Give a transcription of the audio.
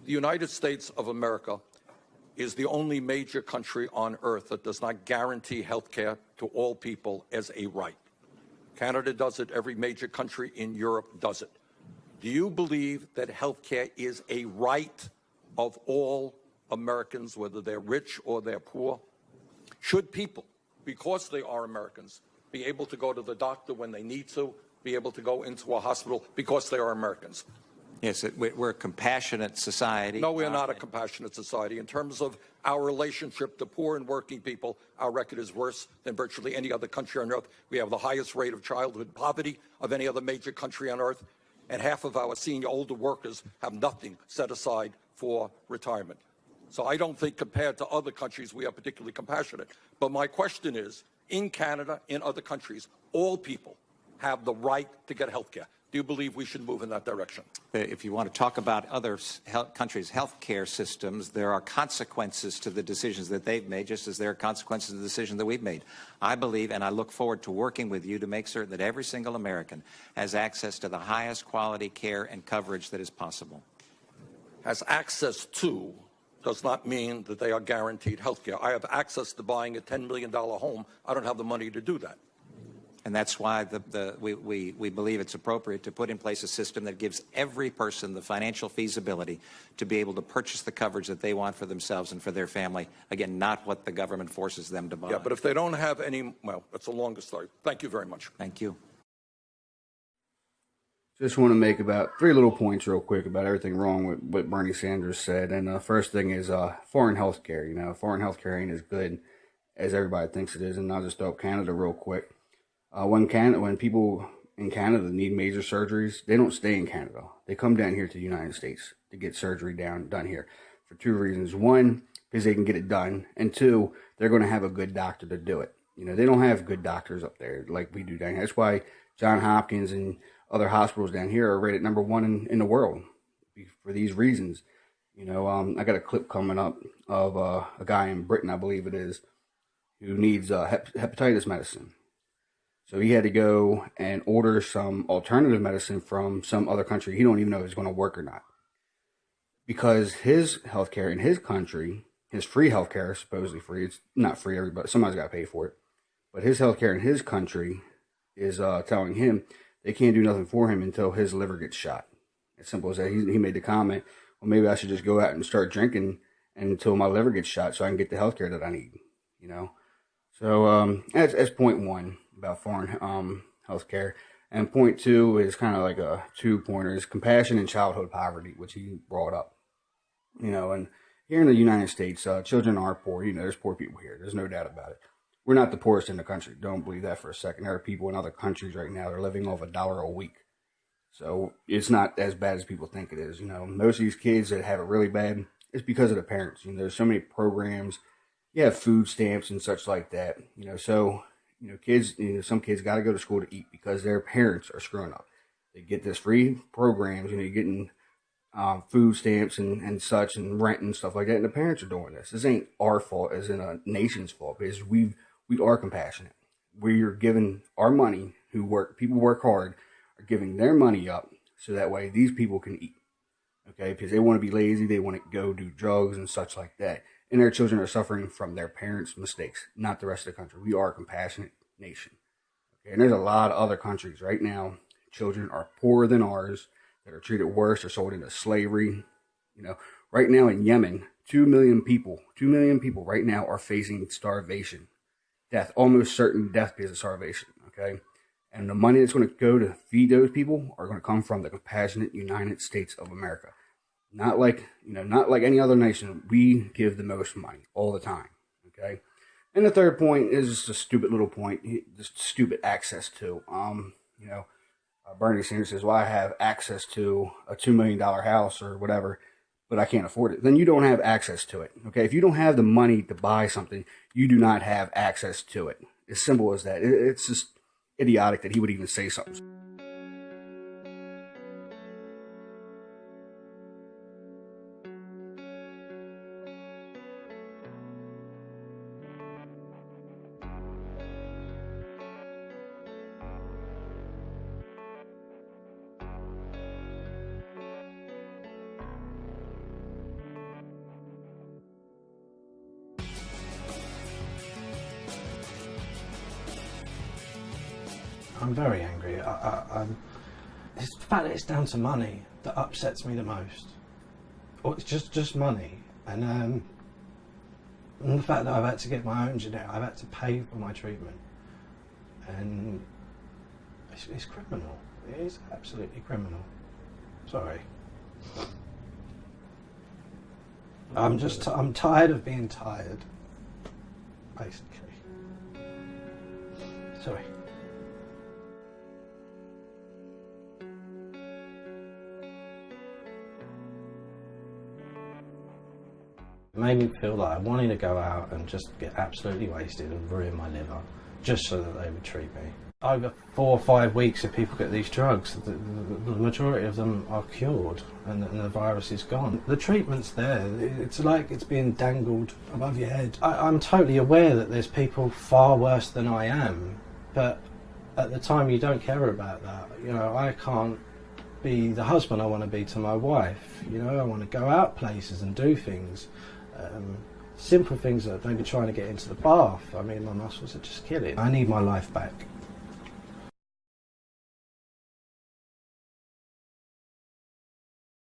The United States of America is the only major country on earth that does not guarantee health care to all people as a right. Canada does it. Every major country in Europe does it. Do you believe that health care is a right of all Americans, whether they're rich or they're poor? Should people, because they are Americans, be able to go to the doctor when they need to, be able to go into a hospital because they are Americans? Yes, we're a compassionate society. No, we're not a compassionate society. In terms of our relationship to poor and working people, our record is worse than virtually any other country on earth. We have the highest rate of childhood poverty of any other major country on earth, and half of our senior older workers have nothing set aside for retirement. So I don't think compared to other countries we are particularly compassionate. But my question is, in Canada, in other countries, all people have the right to get health care. Do you believe we should move in that direction? If you want to talk about other countries' health care systems, there are consequences to the decisions that they've made, just as there are consequences to the decision that we've made. I believe, and I look forward to working with you to make certain that every single American has access to the highest quality care and coverage that is possible. Has access to does not mean that they are guaranteed health care. I have access to buying a $10 million home. I don't have the money to do that. And that's why we believe it's appropriate to put in place a system that gives every person the financial feasibility to be able to purchase the coverage that they want for themselves and for their family. Again, not what the government forces them to buy. Yeah, but if they don't have any, well, that's a longer story. Thank you very much. Thank you. Just want to make about 3 little points real quick about everything wrong with what Bernie Sanders said. And the first thing is foreign health care. You know, foreign health care ain't as good as everybody thinks it is. And I'll just throw up Canada real quick. When people in Canada need major surgeries, they don't stay in Canada. They come down here to the United States to get surgery done here for 2 reasons. 1, because they can get it done. And 2, they're going to have a good doctor to do it. You know, they don't have good doctors up there like we do down here. That's why Johns Hopkins and other hospitals down here are rated #1 in the world for these reasons. You know, I got a clip coming up of a guy in Britain, I believe it is, who needs hepatitis medicine. So he had to go and order some alternative medicine from some other country. He don't even know if it's going to work or not. Because his healthcare in his country, his free healthcare is supposedly free. It's not free, everybody. Somebody's got to pay for it. But his healthcare in his country is telling him they can't do nothing for him until his liver gets shot. As simple as that. He made the comment, well, maybe I should just go out and start drinking until my liver gets shot so I can get the healthcare that I need, you know. So that's point 1 about foreign health care. And point 2 is kind of like a 2-pointer, is compassion and childhood poverty, which he brought up. You know, and here in the United States, children are poor. You know, there's poor people here. There's no doubt about it. We're not the poorest in the country. Don't believe that for a second. There are people in other countries right now that are living off $1 a week. So it's not as bad as people think it is. You know, most of these kids that have it really bad, it's because of the parents. You know, there's so many programs. You have food stamps and such like that. You know, so you know, kids, you know, some kids got to go to school to eat because their parents are screwing up. They get this free programs, you know, you're getting food stamps and such and rent and stuff like that. And the parents are doing this. This ain't our fault as in a nation's fault because we are compassionate. We're giving our money, people work hard, are giving their money up so that way these people can eat. Okay, because they want to be lazy, they want to go do drugs and such like that. And their children are suffering from their parents' mistakes, not the rest of the country. We are a compassionate nation. Okay, and there's a lot of other countries right now, children are poorer than ours, that are treated worse, are sold into slavery. You know, right now in Yemen, 2 million people right now are facing starvation, death, almost certain death because of starvation. Okay, and the money that's going to go to feed those people are going to come from the compassionate United States of America. Not like any other nation. We give the most money all the time. Okay. And the third point is just a stupid little point. Just stupid access to. Bernie Sanders says, well, I have access to a $2 million house or whatever, but I can't afford it. Then you don't have access to it. Okay. If you don't have the money to buy something, you do not have access to it. As simple as that. It's just idiotic that he would even say something. I'm very angry. It's the fact that it's down to money that upsets me the most. Or it's just money, and the fact that I've had to get my own generic, I've had to pay for my treatment, and it's criminal. It is absolutely criminal. Sorry. I'm tired of being tired, basically. Sorry. It made me feel like I wanted to go out and just get absolutely wasted and ruin my liver, just so that they would treat me. Over 4 or 5 weeks, if people get these drugs, the majority of them are cured and the virus is gone. The treatment's there. It's like it's being dangled above your head. I'm totally aware that there's people far worse than I am, but at the time you don't care about that. You know, I can't be the husband I want to be to my wife. You know, I want to go out places and do things. Simple things like maybe trying to get into the bath. I mean, my muscles are just killing. I need my life back.